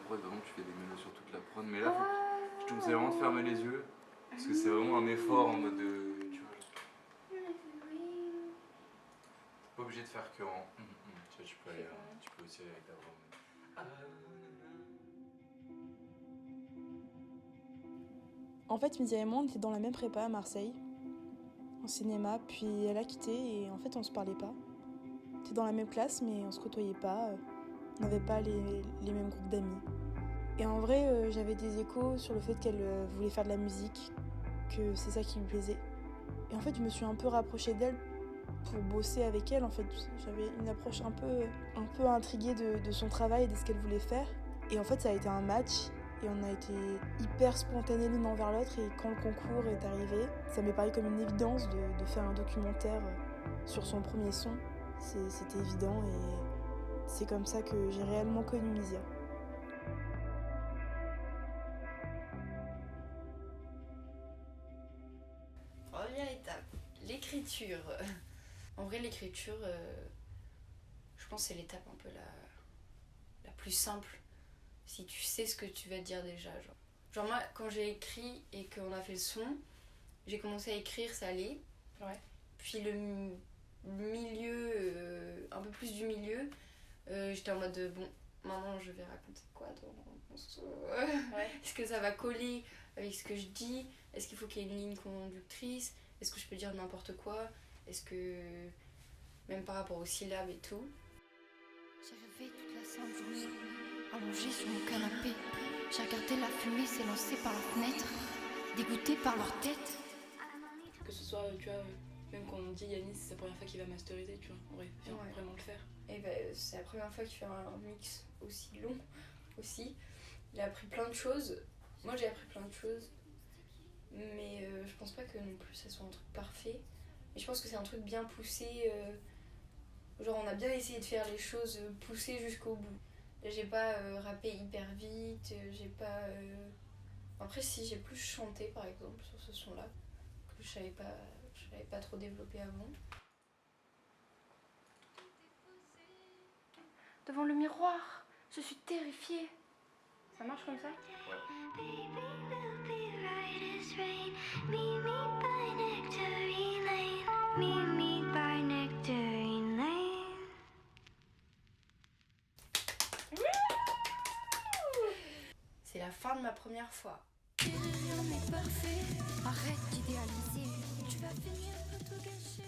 prod, vraiment tu fais des mélos sur toute la prod, mais là je te conseille vraiment de fermer les yeux, parce que c'est vraiment un effort en mode de... Tu vois, t'es pas obligé de faire que en... Tu vois, tu peux aussi aller avec ta voix. En fait, Misia et moi, on était dans la même prépa à Marseille, en cinéma, puis elle a quitté et en fait, on se parlait pas. On était dans la même classe, mais on se côtoyait pas, on n'avait pas les mêmes groupes d'amis. Et en vrai, j'avais des échos sur le fait qu'elle voulait faire de la musique, que c'est ça qui lui plaisait. Et en fait, je me suis un peu rapprochée d'elle pour bosser avec elle. En fait, j'avais une approche un peu intriguée de son travail et de ce qu'elle voulait faire. Et en fait, ça a été un match. Et on a été hyper spontanés l'une envers l'autre. Et quand le concours est arrivé, ça m'est paru comme une évidence de faire un documentaire sur son premier son. C'était évident et c'est comme ça que j'ai réellement connu Misia. Première étape, l'écriture. En vrai, l'écriture, je pense que c'est l'étape un peu la plus simple. Si tu sais ce que tu vas dire déjà. Genre moi, quand j'ai écrit et qu'on a fait le son, j'ai commencé à écrire, ça allait. Ouais. Puis le milieu, un peu plus du milieu, j'étais en mode bon, maintenant je vais raconter quoi dans mon son. Ouais. Est-ce que ça va coller avec ce que je dis? Est-ce qu'il faut qu'il y ait une ligne conductrice? Est-ce que je peux dire n'importe quoi? Est-ce que même par rapport aux syllabes et tout? J'ai rêvé toute la sainte journée, allongée sur mon canapé. J'ai regardé la fumée s'élancer par la fenêtre, dégoûtée par leur tête. Que ce soit, tu vois, même quand on dit Yanis, c'est sa première fois qu'il va masteriser, tu vois, on aurait vraiment le faire. Et c'est la première fois qu'il fait un mix aussi long aussi. Il a appris plein de choses. Moi j'ai appris plein de choses. Mais je pense pas que non plus ça soit un truc parfait. Mais je pense que c'est un truc bien poussé. Genre on a bien essayé de faire les choses poussées jusqu'au bout. J'ai pas rappé hyper vite, j'ai pas... Après si, j'ai plus chanté par exemple sur ce son-là, que je savais pas trop développer avant. Devant le miroir, je suis terrifiée. Ça marche comme ça? C'est la fin de ma première fois. Rien n'est parfait, arrête d'idéaliser, tu vas finir par tout gâcher.